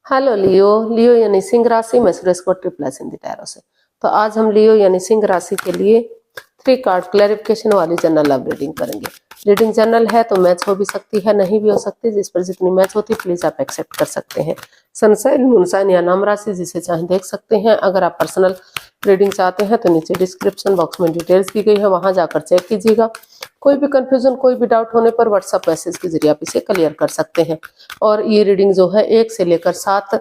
Hello लियो। लियो यानी सिंह राशि में सूरज को ट्रिप्लस इन द टैरो से। तो आज हम लियो यानी सिंह राशि के लिए 3 कार्ड क्लैरिफिकेशन वाली जनरल लव रीडिंग करेंगे। रीडिंग जनरल है तो मैच हो भी सकती है, नहीं भी हो सकती। जिस पर जितनी मैच होती है प्लीज आप एक्सेप्ट कर सकते हैं। सनसाइन, मूनसाइन या नाम राशि जिसे चाहे देख सकते हैं। अगर आप पर्सनल रीडिंग चाहते हैं तो नीचे डिस्क्रिप्शन बॉक्स में डिटेल्स दी गई है, वहां जाकर चेक कीजिएगा। कोई भी कंफ्यूजन, कोई भी डाउट होने पर व्हाट्सएप मैसेज के जरिए आप इसे क्लियर कर सकते हैं। और ये रीडिंग जो है 1 से लेकर 7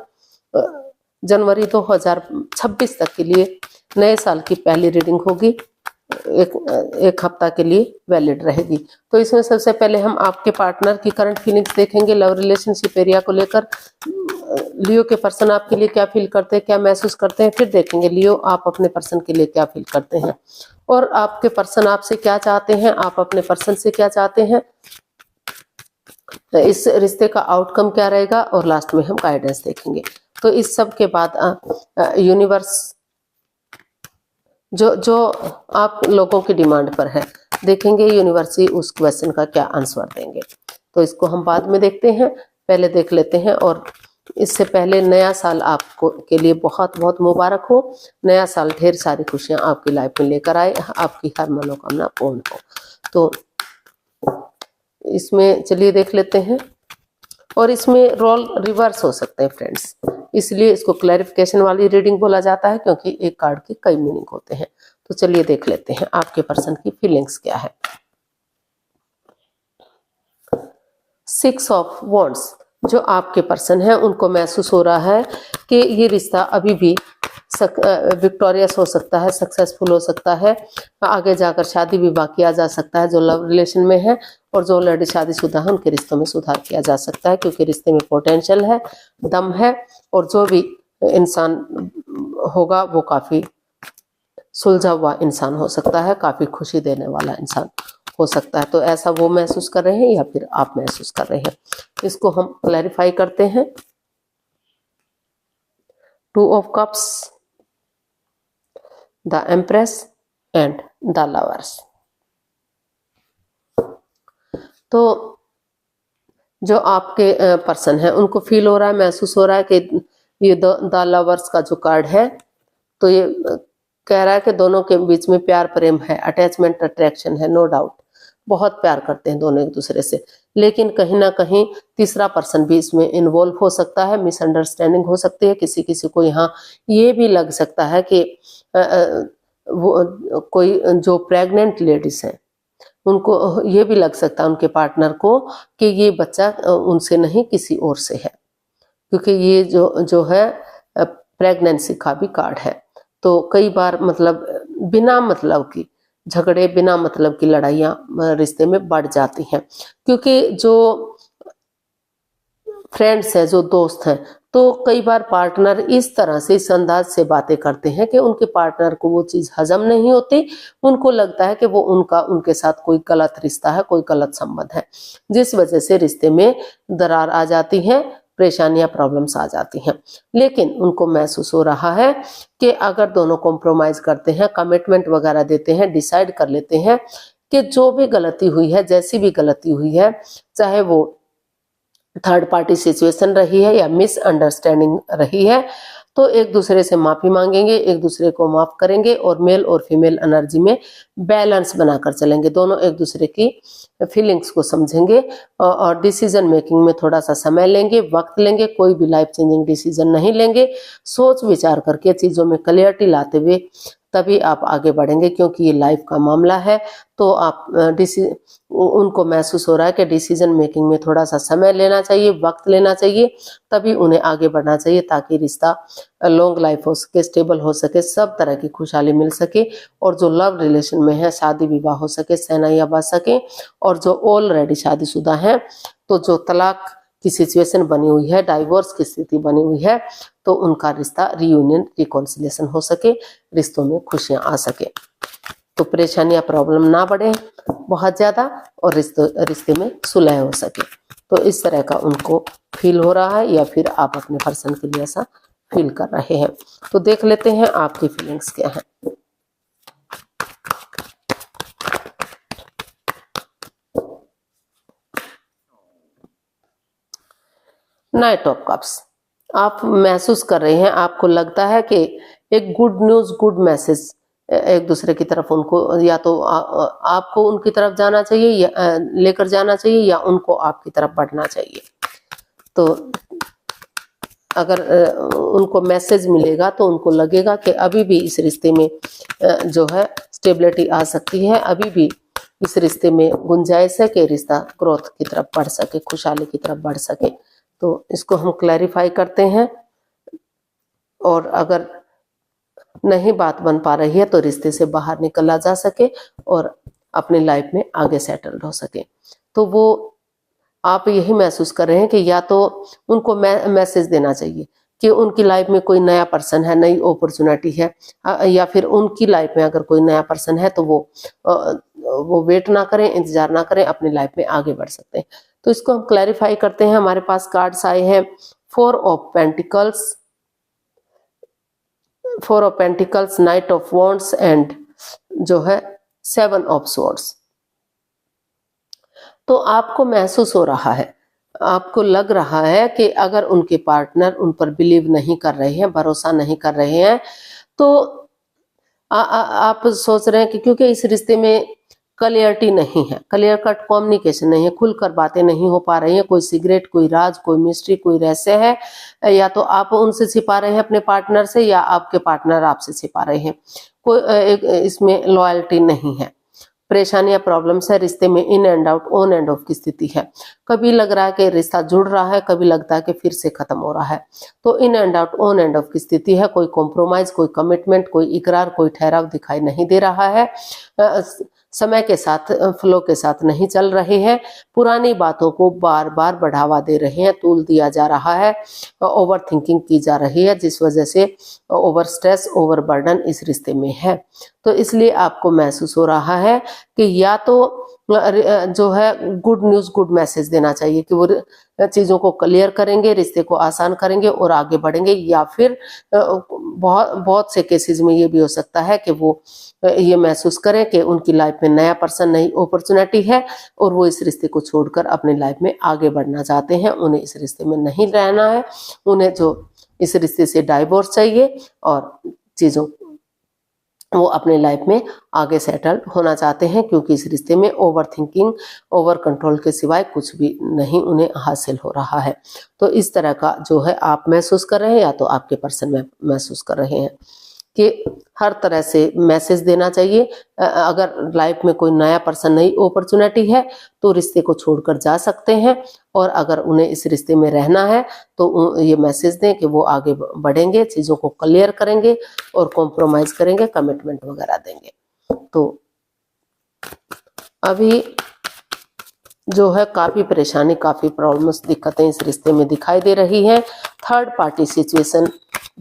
जनवरी 2026 तक के लिए नए साल की पहली रीडिंग होगी। एक हफ्ता के लिए वैलिड रहेगी। तो इसमें सबसे पहले हम आपके पार्टनर की करंट फीलिंग्स देखेंगे लव रिलेशनशिप एरिया को लेकर। लियो के पर्सन आपके लिए क्या फील करते हैं, क्या महसूस करते हैं। फिर देखेंगे लियो आप अपने पर्सन के लिए क्या फील करते हैं और आपके पर्सन आपसे क्या चाहते हैं, आप अपने पर्सन से क्या चाहते हैं, इस रिश्ते का आउटकम क्या रहेगा और लास्ट में हम गाइडेंस देखेंगे। तो इस सब के बाद यूनिवर्स जो आप लोगों की डिमांड पर है देखेंगे यूनिवर्स ही उस क्वेश्चन का क्या आंसर देंगे। तो इसको हम बाद में देखते हैं, पहले देख लेते हैं। और इससे पहले नया साल आपको के लिए बहुत बहुत मुबारक हो। नया साल ढेर सारी खुशियां आपकी लाइफ में लेकर आए, आपकी हर मनोकामना पूर्ण हो। तो इसमें चलिए देख लेते हैं। और इसमें रोल रिवर्स हो सकते हैं फ्रेंड्स, इसलिए इसको क्लैरिफिकेशन वाली रीडिंग बोला जाता है, क्योंकि एक कार्ड के कई मीनिंग होते हैं। तो चलिए देख लेते हैं आपके पर्सन की फीलिंग्स क्या है। 6 ऑफ वॉन्ड्स, जो आपके पर्सन है उनको महसूस हो रहा है कि ये रिश्ता अभी भी विक्टोरियस हो सकता है, सक्सेसफुल हो सकता है, आगे जाकर शादी विवाह किया जा सकता है जो लव रिलेशन में है। और जो ऑलरेडी शादीशुदा है उनके रिश्तों में सुधार किया जा सकता है, क्योंकि रिश्ते में पोटेंशियल है, दम है। और जो भी इंसान होगा वो काफी सुलझा हुआ इंसान हो सकता है, काफी खुशी देने वाला इंसान हो सकता है। तो ऐसा वो महसूस कर रहे हैं या फिर आप महसूस कर रहे हैं, इसको हम क्लैरिफाई करते हैं। 2 of cups, the empress and the lovers. तो जो आपके पर्सन है उनको फील हो रहा है, महसूस हो रहा है कि ये द लवर्स का जो कार्ड है तो ये कह रहा है कि दोनों के बीच में प्यार प्रेम है, अटैचमेंट अट्रैक्शन है, नो डाउट बहुत प्यार करते हैं दोनों एक दूसरे से। लेकिन कहीं ना कहीं तीसरा पर्सन भी इसमें इन्वॉल्व हो सकता है, मिसअंडरस्टैंडिंग हो सकती है। किसी किसी को यहाँ ये भी लग सकता है कि वो कोई जो प्रेग्नेंट लेडीज हैं उनको ये भी लग सकता है उनके पार्टनर को कि ये बच्चा उनसे नहीं किसी और से है, क्योंकि ये जो है प्रेगनेंसी का भी कार्ड है। तो कई बार मतलब बिना मतलब की झगड़े, बिना मतलब की लड़ाइयाँ रिश्ते में बढ़ जाती हैं, क्योंकि जो फ्रेंड्स हैं, जो दोस्त हैं, तो कई बार पार्टनर इस तरह से, इस अंदाज से बातें करते हैं कि उनके पार्टनर को वो चीज हजम नहीं होती। उनको लगता है कि वो उनके साथ कोई गलत रिश्ता है, कोई गलत संबंध है, जिस वजह से रिश्ते में दरार आ जाती है, परेशानियां, प्रॉब्लम्स आ जाती हैं। लेकिन उनको महसूस हो रहा है कि अगर दोनों कॉम्प्रोमाइज करते हैं, कमिटमेंट वगैरह देते हैं, डिसाइड कर लेते हैं कि जो भी गलती हुई है, जैसी भी गलती हुई है, चाहे वो थर्ड पार्टी सिचुएशन रही है या मिसअंडरस्टैंडिंग रही है, तो एक दूसरे से माफी मांगेंगे, एक दूसरे को माफ करेंगे और मेल और फीमेल एनर्जी में बैलेंस बनाकर चलेंगे। दोनों एक दूसरे की फीलिंग्स को समझेंगे और डिसीजन मेकिंग में थोड़ा सा समय लेंगे, वक्त लेंगे। कोई भी लाइफ चेंजिंग डिसीजन नहीं लेंगे, सोच विचार करके चीजों में क्लियरिटी लाते हुए तभी आप आगे बढ़ेंगे, क्योंकि ये लाइफ का मामला है। तो आप उनको महसूस हो रहा है कि डिसीजन मेकिंग में थोड़ा सा समय लेना चाहिए, वक्त लेना चाहिए, तभी उन्हें आगे बढ़ना चाहिए, ताकि रिश्ता लॉन्ग लाइफ हो सके, स्टेबल हो सके, सब तरह की खुशहाली मिल सके। और जो लव रिलेशन में है शादी विवाह हो सके, सहनाइयां बच सके। और जो ऑलरेडी शादीशुदा हैं तो जो तलाक की सिचुएशन बनी हुई है, डाइवोर्स की स्थिति बनी हुई है, तो उनका रिश्ता रियूनियन, रिकॉन्सिलिएशन हो सके, रिश्तों में खुशियां आ सके, तो परेशानियां, प्रॉब्लम ना बढ़े बहुत ज्यादा और रिश्ते में सुलह हो सके। तो इस तरह का उनको फील हो रहा है, या फिर आप अपने पर्सन के लिए ऐसा फील कर रहे हैं। तो देख लेते हैं आपकी फीलिंग्स क्या है। नाइट ऑफ कप्स, आप महसूस कर रहे हैं, आपको लगता है कि एक गुड न्यूज़, गुड मैसेज एक दूसरे की तरफ उनको, या तो आपको उनकी तरफ जाना चाहिए या लेकर जाना चाहिए, या उनको आपकी तरफ बढ़ना चाहिए। तो अगर उनको मैसेज मिलेगा तो उनको लगेगा कि अभी भी इस रिश्ते में जो है स्टेबिलिटी आ सकती है, अभी भी इस रिश्ते में गुंजाइश है कि रिश्ता ग्रोथ की तरफ बढ़ सके, खुशहाली की तरफ बढ़ सके। तो इसको हम क्लैरिफाई करते हैं, और अगर नहीं बात बन पा रही है तो रिश्ते से बाहर निकला जा सके और अपनी लाइफ में आगे सेटल्ड हो सके। तो वो आप यही महसूस कर रहे हैं कि या तो उनको मैसेज देना चाहिए कि उनकी लाइफ में कोई नया पर्सन है, नई अपॉर्चुनिटी है, या फिर उनकी लाइफ में अगर कोई नया पर्सन है तो वो वेट ना करें, इंतजार ना करें, अपनी लाइफ में आगे बढ़ सकते हैं। तो इसको हम क्लैरिफाई करते हैं। हमारे पास कार्ड्स आए हैं 4 of pentacles, night of wands and जो है 7 ऑफ स्वॉर्ड्स। तो आपको महसूस हो रहा है, आपको लग रहा है कि अगर उनके पार्टनर उन पर बिलीव नहीं कर रहे हैं, भरोसा नहीं कर रहे हैं, तो आप सोच रहे हैं कि क्योंकि इस रिश्ते में क्लियरिटी नहीं है, क्लियर कट कम्युनिकेशन नहीं है, खुलकर बातें नहीं हो पा रही हैं, कोई सीक्रेट, कोई राज, कोई मिस्ट्री, कोई रहस्य है, या तो आप उनसे छिपा रहे हैं अपने पार्टनर से, या आपके पार्टनर आपसे छिपा रहे हैं। कोई इसमें लॉयल्टी नहीं है, परेशानियां, प्रॉब्लम्स है, रिश्ते में in and out, on end of की स्थिति है। कभी लग रहा है कि रिश्ता जुड़ रहा है, कभी लगता है कि फिर से खत्म हो रहा है। तो in and out, on end of की स्थिति है। कोई कॉम्प्रोमाइज, कोई कमिटमेंट, कोई इकरार, कोई ठहराव दिखाई नहीं दे रहा है। समय के साथ, फ्लो के साथ नहीं चल रहे हैं। पुरानी बातों को बार बार बढ़ावा दे रहे हैं, तूल दिया जा रहा है, ओवर थिंकिंग की जा रही है, जिस वजह से ओवर स्ट्रेस, ओवर बर्डन इस रिश्ते में है। तो इसलिए आपको महसूस हो रहा है कि या तो जो है गुड न्यूज़, गुड मैसेज देना चाहिए कि वो चीज़ों को क्लियर करेंगे, रिश्ते को आसान करेंगे और आगे बढ़ेंगे, या फिर बहुत से केसेस में ये भी हो सकता है कि वो ये महसूस करें कि उनकी लाइफ में नया पर्सन, नई अपॉर्चुनिटी है और वो इस रिश्ते को छोड़कर अपनी लाइफ में आगे बढ़ना चाहते हैं। उन्हें इस रिश्ते में नहीं रहना है, उन्हें जो इस रिश्ते से डाइवोर्स चाहिए और चीज़ों वो अपने लाइफ में आगे सेटल होना चाहते हैं, क्योंकि इस रिश्ते में ओवर थिंकिंग, ओवर कंट्रोल के सिवाय कुछ भी नहीं उन्हें हासिल हो रहा है। तो इस तरह का जो है आप महसूस कर रहे हैं, या तो आपके पर्सन में महसूस कर रहे हैं कि हर तरह से मैसेज देना चाहिए। अगर लाइफ में कोई नया पर्सन, नई अपॉर्चुनिटी है तो रिश्ते को छोड़कर जा सकते हैं, और अगर उन्हें इस रिश्ते में रहना है तो ये मैसेज दें कि वो आगे बढ़ेंगे, चीज़ों को क्लियर करेंगे और कॉम्प्रोमाइज करेंगे, कमिटमेंट वगैरह देंगे। तो अभी जो है काफ़ी परेशानी, काफ़ी प्रॉब्लम्स, दिक्कतें इस रिश्ते में दिखाई दे रही हैं। थर्ड पार्टी सिचुएशन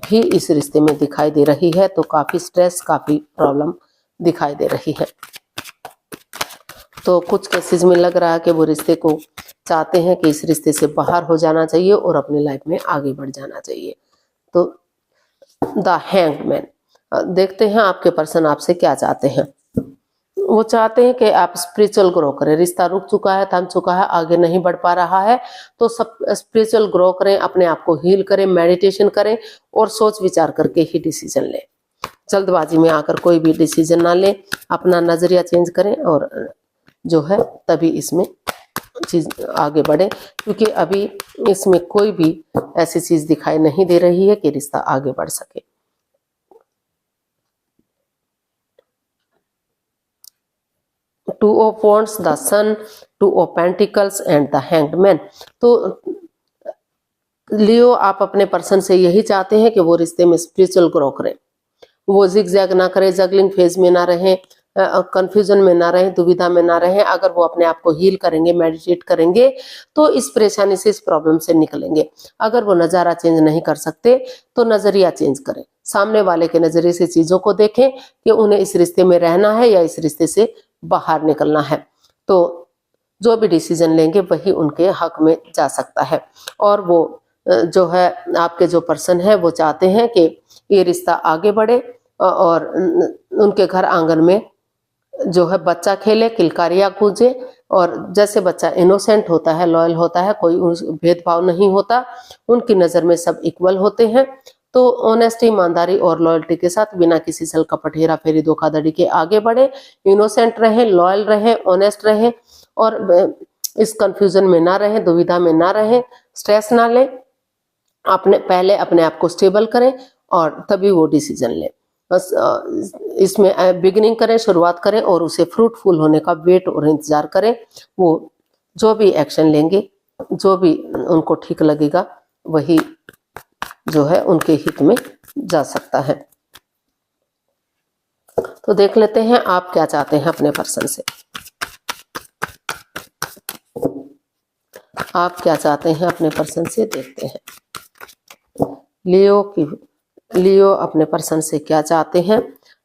भी इस रिश्ते में दिखाई दे रही है, तो काफ़ी स्ट्रेस, काफ़ी प्रॉब्लम दिखाई दे रही है। तो कुछ केसेस में लग रहा है कि वो रिश्ते को चाहते हैं कि इस रिश्ते से बाहर हो जाना चाहिए और अपनी लाइफ में आगे बढ़ जाना चाहिए। तो द हैंग्ड मैन, देखते हैं आपके पर्सन आपसे क्या चाहते हैं। वो चाहते हैं कि आप स्पिरिचुअल ग्रो करें, रिश्ता रुक चुका है, थम चुका है, आगे नहीं बढ़ पा रहा है, तो सब स्पिरिचुअल ग्रो करें, अपने आप को हील करें, मेडिटेशन करें और सोच विचार करके ही डिसीजन लें। जल्दबाजी में आकर कोई भी डिसीजन ना लें, अपना नजरिया चेंज करें और जो है तभी इसमें चीज आगे बढ़े, क्योंकि अभी इसमें कोई भी ऐसी चीज दिखाई नहीं दे रही है कि रिश्ता आगे बढ़ सके। Two of wands, the sun, two of pentacles and the hanged man. तो लियो, आप अपने पर्सन से यही चाहते हैं कि वो रिश्ते में स्पिरिचुअल ग्रो करें, वो जिगजैग ना करें, जगलिंग फेज में ना रहें, कंफ्यूजन में ना रहें, दुविधा में ना रहें। अगर वो अपने आप को हील करेंगे, मेडिटेट करेंगे तो इस परेशानी से, इस प्रॉब्लम से निकलेंगे। अगर वो नज़ारा चेंज नहीं कर सकते तो नज़रिया चेंज करें, सामने वाले के नज़रिए से चीज़ों को देखें कि उन्हें इस रिश्ते में रहना है या इस रिश्ते से बाहर निकलना है। तो जो भी डिसीजन लेंगे वही उनके हक में जा सकता है। और वो जो है आपके जो पर्सन है वो चाहते हैं कि ये रिश्ता आगे बढ़े और उनके घर आंगन में जो है बच्चा खेले, किलकारियां गूंजे, और जैसे बच्चा इनोसेंट होता है, लॉयल होता है, कोई भेदभाव नहीं होता, उनकी नजर में सब इक्वल होते हैं। तो ऑनेस्टी, ईमानदारी और लॉयल्टी के साथ बिना किसी छल कपट, हेरा फेरी, धोखाधड़ी के आगे बढ़े, इनोसेंट रहें, लॉयल रहें, ऑनेस्ट रहें, और इस कंफ्यूजन में ना रहें, दुविधा में ना रहें, स्ट्रेस ना लें। पहले अपने आप को स्टेबल करें और तभी वो डिसीजन लें। बस इसमें बिगिनिंग करें, शुरुआत करें, और उसे फ्रूटफुल होने का वेट और इंतजार करें। वो जो भी एक्शन लेंगे, जो भी उनको ठीक लगेगा, वही जो है उनके हित में जा सकता है। तो देख लेते हैं आप क्या चाहते हैं अपने पर्सन से। आप क्या चाहते हैं अपने पर्सन से, देखते हैं। लियो अपने पर्सन से क्या चाहते हैं।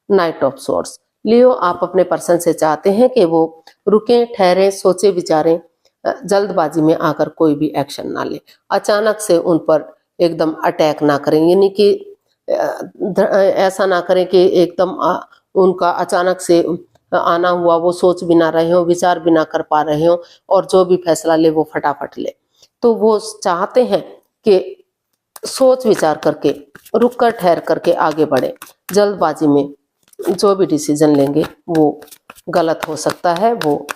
Night of swords. लियो, आप अपने पर्सन से चाहते हैं कि वो रुकें, ठहरें, सोचे विचारें, जल्दबाजी में आकर कोई भी एक्शन ना ले, अचानक से उन पर एकदम अटैक ना करें, यानी कि ऐसा ना करें कि एकदम उनका अचानक से आना हुआ, वो सोच भी ना रहे हो, विचार भी ना कर पा रहे हो, और जो भी फैसला ले वो फटाफट ले। तो वो चाहते हैं कि सोच विचार करके, रुक कर, ठहर करके आगे बढ़े। जल्दबाजी में जो भी डिसीजन लेंगे वो गलत हो सकता है, वो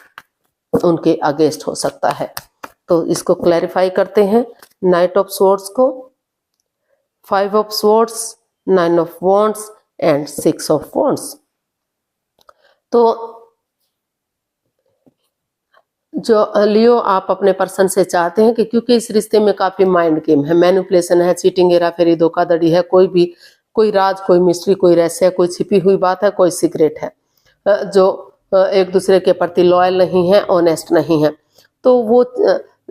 उनके अगेंस्ट हो सकता है। तो इसको क्लैरिफाई करते हैं। नाइट ऑफ स्वॉर्ड्स को 5 of swords, 9 of wands and 6 of wands. तो जो लियो, आप अपने पर्सन से चाहते हैं कि क्योंकि इस रिश्ते में काफी माइंड गेम है, मैनिपुलेशन है, चीटिंग, हेराफेरी, धोखाधड़ी है, कोई राज, कोई मिस्ट्री, कोई रहस्य, कोई छिपी हुई बात है, कोई सीक्रेट है, जो एक दूसरे के प्रति लॉयल नहीं है, ऑनेस्ट नहीं है। तो वो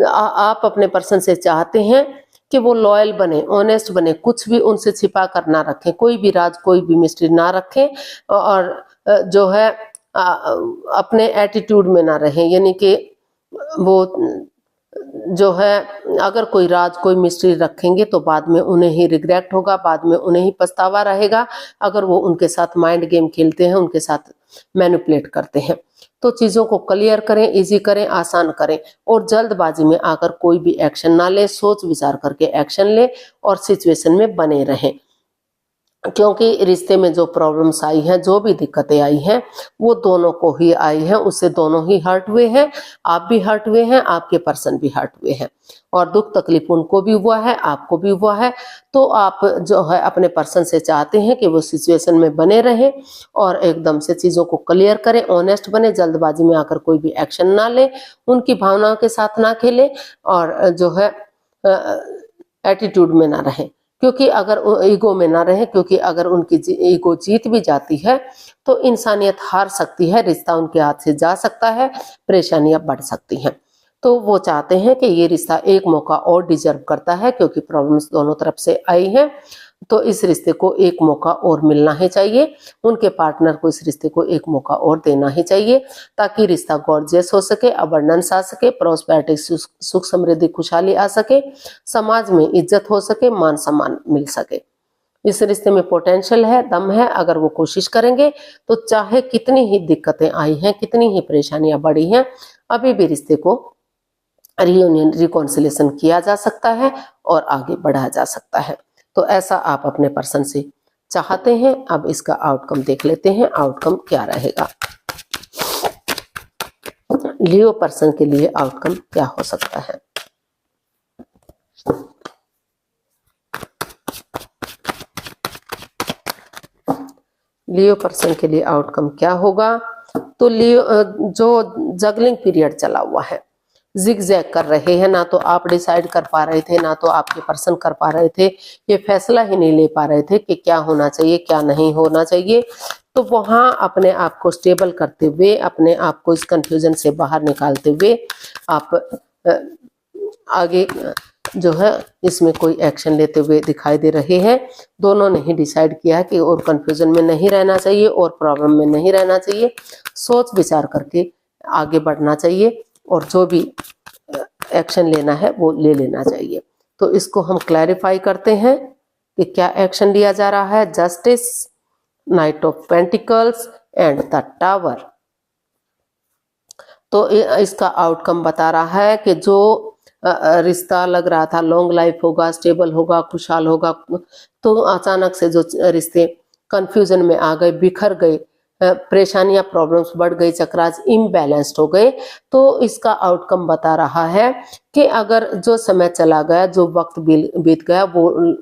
आप अपने पर्सन से चाहते हैं कि वो लॉयल बने, ऑनेस्ट बने, कुछ भी उनसे छिपा कर ना रखें, कोई भी राज, कोई भी मिस्ट्री ना रखें, और जो है अपने एटीट्यूड में ना रहें, यानी कि वो जो है अगर कोई राज, कोई मिस्ट्री रखेंगे तो बाद में उन्हें ही रिग्रेट होगा, बाद में उन्हें ही पछतावा रहेगा अगर वो उनके साथ माइंड गेम खेलते हैं, उनके साथ मैनिपुलेट करते हैं। तो चीजों को क्लियर करें, इजी करें, आसान करें, और जल्दबाजी में आकर कोई भी एक्शन ना ले, सोच विचार करके एक्शन ले और सिचुएशन में बने रहें। क्योंकि रिश्ते में जो प्रॉब्लम्स आई हैं, जो भी दिक्कतें आई हैं, वो दोनों को ही आई हैं, उससे दोनों ही हर्ट हुए हैं, आप भी हर्ट हुए हैं, आपके पर्सन भी हर्ट हुए हैं, और दुख तकलीफ उनको भी हुआ है, आपको भी हुआ है। तो आप जो है अपने पर्सन से चाहते हैं कि वो सिचुएशन में बने रहें और एकदम से चीज़ों को क्लियर करें, ऑनेस्ट बने, जल्दबाजी में आकर कोई भी एक्शन ना ले, उनकी भावनाओं के साथ ना खेले, और जो है एटीट्यूड में ना रहे, क्योंकि अगर ईगो में ना रहे, क्योंकि अगर उनकी ईगो जीत भी जाती है तो इंसानियत हार सकती है, रिश्ता उनके हाथ से जा सकता है, परेशानियां बढ़ सकती हैं। तो वो चाहते हैं कि ये रिश्ता एक मौका और डिजर्व करता है, क्योंकि प्रॉब्लम्स दोनों तरफ से आई हैं, तो इस रिश्ते को एक मौका और मिलना ही चाहिए, उनके पार्टनर को इस रिश्ते को एक मौका और देना ही चाहिए, ताकि रिश्ता गॉर्जियस हो सके, अबंडेंस आ सके, प्रॉस्पेरिटी, सुख समृद्धि, खुशहाली आ सके, समाज में इज्जत हो सके, मान सम्मान मिल सके। इस रिश्ते में पोटेंशियल है, दम है, अगर वो कोशिश करेंगे तो चाहे कितनी ही दिक्कतें आई हैं, कितनी ही परेशानियां बढ़ी हैं, अभी भी रिश्ते को रियूनियन, रिकॉन्सिलेशन किया जा सकता है और आगे बढ़ाया जा सकता है। तो ऐसा आप अपने पर्सन से चाहते हैं। अब इसका आउटकम देख लेते हैं, आउटकम क्या रहेगा। लियो पर्सन के लिए आउटकम क्या हो सकता है। लियो पर्सन के लिए आउटकम क्या होगा। तो लियो जो जगलिंग पीरियड चला हुआ है, जिगजैग कर रहे हैं, ना तो आप डिसाइड कर पा रहे थे, ना तो आपके पर्सन कर पा रहे थे, ये फैसला ही नहीं ले पा रहे थे कि क्या होना चाहिए, क्या नहीं होना चाहिए। तो वहां अपने आप को स्टेबल करते हुए, अपने आप को इस कंफ्यूजन से बाहर निकालते हुए आप आगे जो है इसमें कोई एक्शन लेते हुए दिखाई दे रहे हैं। दोनों ने ही डिसाइड किया है कि और कंफ्यूजन में नहीं रहना चाहिए और प्रॉब्लम में नहीं रहना चाहिए, सोच विचार करके आगे बढ़ना चाहिए और जो भी एक्शन लेना है वो ले लेना चाहिए। तो इसको हम क्लैरिफाई करते हैं कि क्या एक्शन लिया जा रहा है। Justice, night of pentacles and the tower. तो इसका आउटकम बता रहा है कि जो रिश्ता लग रहा था लॉन्ग लाइफ होगा, स्टेबल होगा, खुशहाल होगा, तो अचानक से जो रिश्ते कंफ्यूजन में आ गए, बिखर गए, परेशानियां, प्रॉब्लम्स बढ़ गई, चक्रास इम्बैलेंस्ड हो गए। तो इसका आउटकम बता रहा है कि अगर जो समय चला गया, जो वक्त बीत गया, वो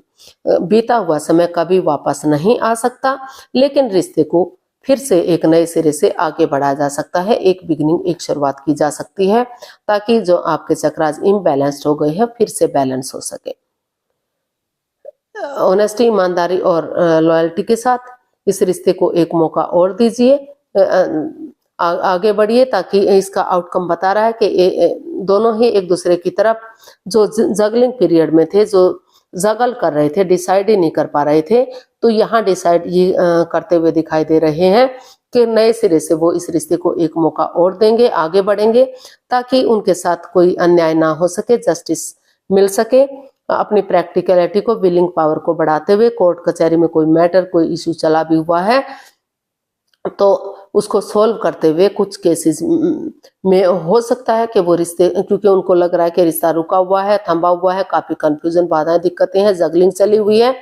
बीता हुआ समय कभी वापस नहीं आ सकता, लेकिन रिश्ते को फिर से एक नए सिरे से आगे बढ़ाया जा सकता है, एक बिगिनिंग, एक शुरुआत की जा सकती है, ताकि जो आपके चक्रास इम्बैलेंस्ड हो गए हैं फिर से बैलेंस हो सके। ऑनेस्टी, ईमानदारी और लॉयल्टी के साथ इस रिश्ते को एक मौका और दीजिए, आगे बढ़िए, ताकि इसका आउटकम बता रहा है कि दोनों ही एक दूसरे की तरफ जो जगलिंग पीरियड में थे, जो जगल कर रहे थे, डिसाइड ही नहीं कर पा रहे थे, तो यहाँ डिसाइड ये करते हुए दिखाई दे रहे हैं कि नए सिरे से वो इस रिश्ते को एक मौका और देंगे, आगे बढ़ेंगे, ताकि उनके साथ कोई अन्याय ना हो सके, जस्टिस मिल सके। अपनी प्रैक्टिकलिटी को, विलिंग पावर को बढ़ाते हुए कोर्ट कचहरी में कोई मैटर, कोई इशू चला भी हुआ है तो उसको सॉल्व करते हुए कुछ केसेस में हो सकता है कि वो रिश्ते, क्योंकि उनको लग रहा है कि रिश्ता रुका हुआ है, थमा हुआ है, काफी कंफ्यूजन, बाधाएं, दिक्कतें हैं, जगलिंग चली हुई है,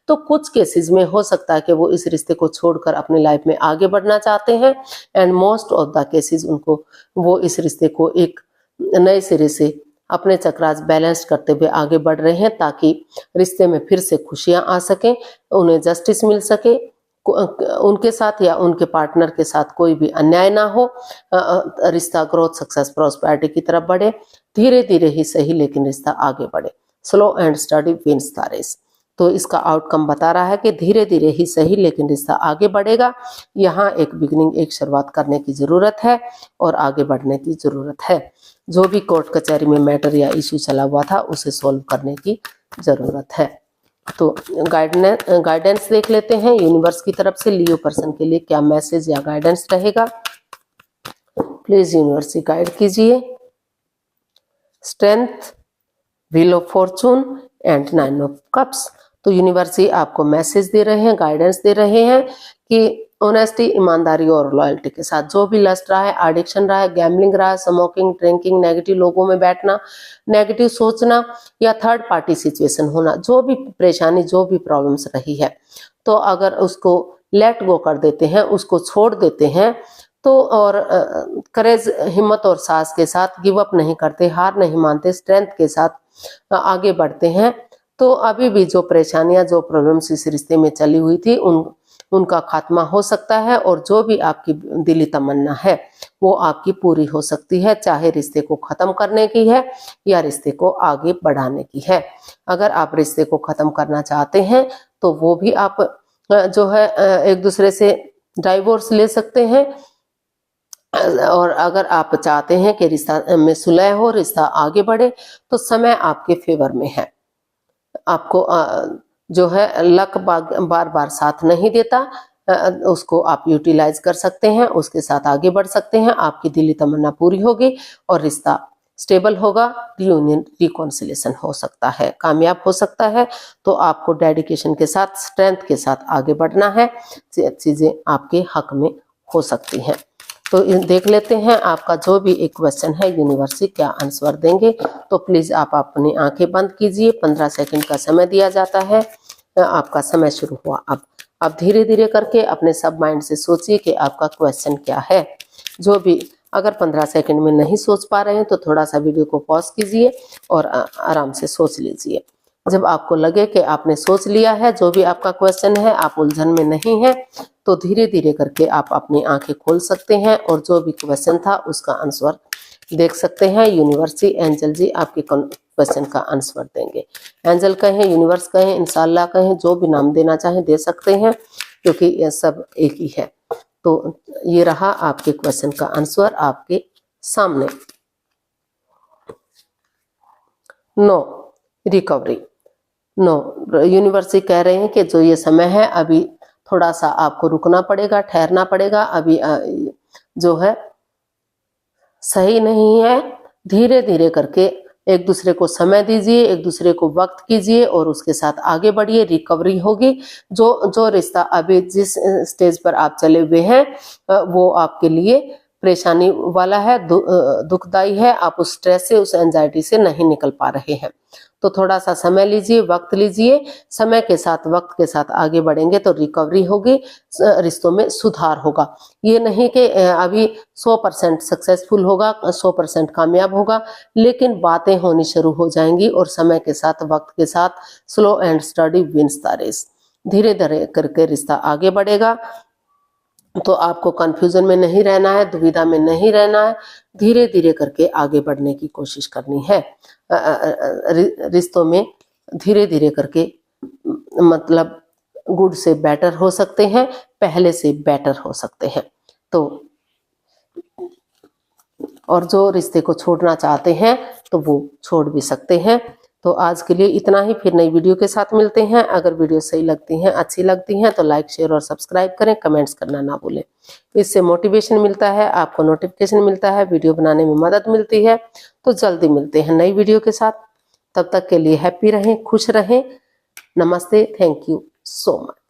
तो कुछ केसेस में हो सकता है कि वो इस रिश्ते को छोड़कर अपनी लाइफ में आगे बढ़ना चाहते हैं। And most of the cases उनको, वो इस रिश्ते को एक नए सिरे से अपने चक्रास बैलेंस करते हुए आगे बढ़ रहे हैं, ताकि रिश्ते में फिर से खुशियां आ सके, उन्हें जस्टिस मिल सके, उनके साथ या उनके पार्टनर के साथ कोई भी अन्याय ना हो, रिश्ता ग्रोथ, सक्सेस, प्रॉस्पेरिटी की तरफ बढ़े, धीरे धीरे ही सही लेकिन रिश्ता आगे बढ़े। Slow and steady wins the race. तो इसका आउटकम बता रहा है कि धीरे धीरे ही सही लेकिन रिश्ता आगे बढ़ेगा। यहाँ एक बिगिनिंग, एक शुरुआत करने की जरूरत है और आगे बढ़ने की जरूरत है। जो भी कोर्ट कचहरी में मैटर या इश्यू चला हुआ था उसे सॉल्व करने की जरूरत है। तो गाइडेंस देख लेते हैं यूनिवर्स की तरफ से लियो पर्सन के लिए क्या मैसेज या गाइडेंस रहेगा। प्लीज यूनिवर्स गाइड कीजिए। Strength, wheel of Fortune and 9 of cups. तो यूनिवर्स आपको मैसेज दे रहे हैं, गाइडेंस दे रहे हैं कि ऑनेस्टी, ईमानदारी और लॉयल्टी के साथ जो भी लस्ट रहा है, एडिक्शन रहा है, गैम्बलिंग रहा है, स्मोकिंग, ड्रिंकिंग, नेगेटिव लोगों में बैठना, नेगेटिव सोचना या थर्ड पार्टी सिचुएशन होना, जो भी परेशानी, जो भी प्रॉब्लम्स रही है, तो अगर उसको लेट गो कर देते हैं, उसको छोड़ देते हैं, तो और करेज, हिम्मत और साहस के साथ गिव अप नहीं करते, हार नहीं मानते, स्ट्रेंथ के साथ आगे बढ़ते हैं, तो अभी भी जो परेशानियां, जो प्रॉब्लम्स इस रिश्ते में चली हुई थी उनका खात्मा हो सकता है, और जो भी आपकी दिली तमन्ना है वो आपकी पूरी हो सकती है, चाहे रिश्ते को खत्म करने की है या रिश्ते को आगे बढ़ाने की है। अगर आप रिश्ते को खत्म करना चाहते हैं तो वो भी आप जो है एक दूसरे से डाइवोर्स ले सकते हैं, और अगर आप चाहते हैं कि रिश्ता में सुलह हो, रिश्ता आगे बढ़े, तो समय आपके फेवर में है। आपको जो है लक बार बार साथ नहीं देता, उसको आप यूटिलाइज कर सकते हैं, उसके साथ आगे बढ़ सकते हैं, आपकी दिली तमन्ना पूरी होगी और रिश्ता स्टेबल होगा, रियूनियन, रिकॉन्सिलेशन हो सकता है, कामयाब हो सकता है। तो आपको डेडिकेशन के साथ, स्ट्रेंथ के साथ आगे बढ़ना है, चीजें आपके हक में हो सकती हैं। तो देख लेते हैं आपका जो भी एक क्वेश्चन है यूनिवर्स क्या आंसर देंगे। तो प्लीज आप अपनी आंखें बंद कीजिए, 15 सेकंड का समय दिया जाता है। आपका समय शुरू हुआ। अब धीरे धीरे करके अपने सब माइंड से सोचिए कि आपका क्वेश्चन क्या है। जो भी, अगर 15 सेकंड में नहीं सोच पा रहे हैं तो थोड़ा सा वीडियो को पॉज कीजिए और आराम से सोच लीजिए। जब आपको लगे कि आपने सोच लिया है जो भी आपका क्वेश्चन है, आप उलझन में नहीं है, तो धीरे धीरे करके आप अपनी आंखें खोल सकते हैं और जो भी क्वेश्चन था उसका आंसर देख सकते हैं। यूनिवर्स, एंजल जी आपके क्वेश्चन का आंसर देंगे। एंजल कहें, यूनिवर्स कहें, इंशाल्लाह कहें, जो भी नाम देना चाहें दे सकते हैं, क्योंकि ये सब एक ही है। तो ये रहा आपके क्वेश्चन का आंसर आपके सामने। नो रिकवरी, नो, यूनिवर्स कह रहे हैं कि जो ये समय है अभी थोड़ा सा आपको रुकना पड़ेगा, ठहरना पड़ेगा, अभी जो है सही नहीं है। धीरे धीरे करके एक दूसरे को समय दीजिए, एक दूसरे को वक्त कीजिए और उसके साथ आगे बढ़िए, रिकवरी होगी। जो रिश्ता अभी जिस स्टेज पर आप चले हुए हैं वो आपके लिए परेशानी वाला है, दुखदाई है, आप उस स्ट्रेस से, उस एंजाइटी से नहीं निकल पा रहे हैं। तो थोड़ा सा समय लीजिए, वक्त लीजिए, समय के साथ, वक्त के साथ आगे बढ़ेंगे तो रिकवरी होगी, रिश्तों में सुधार होगा। ये नहीं कि अभी 100% सक्सेसफुल होगा, 100% कामयाब होगा, लेकिन बातें होनी शुरू हो जाएंगी और समय के साथ, वक्त के साथ, slow and steady wins the race, धीरे धीरे करके रिश्ता आगे बढ़ेगा। तो आपको कंफ्यूजन में नहीं रहना है, दुविधा में नहीं रहना है, धीरे धीरे करके आगे बढ़ने की कोशिश करनी है। रिश्तों में धीरे धीरे करके मतलब गुड से बेटर हो सकते हैं, पहले से बेटर हो सकते हैं। तो और जो रिश्ते को छोड़ना चाहते हैं तो वो छोड़ भी सकते हैं। तो आज के लिए इतना ही, फिर नई वीडियो के साथ मिलते हैं। अगर वीडियो सही लगती हैं, अच्छी लगती हैं तो लाइक, शेयर और सब्सक्राइब करें, कमेंट्स करना ना भूलें। इससे मोटिवेशन मिलता है, आपको नोटिफिकेशन मिलता है, वीडियो बनाने में मदद मिलती है। तो जल्दी मिलते हैं नई वीडियो के साथ, तब तक के लिए हैप्पी रहें, खुश रहें। नमस्ते, थैंक यू सो मच।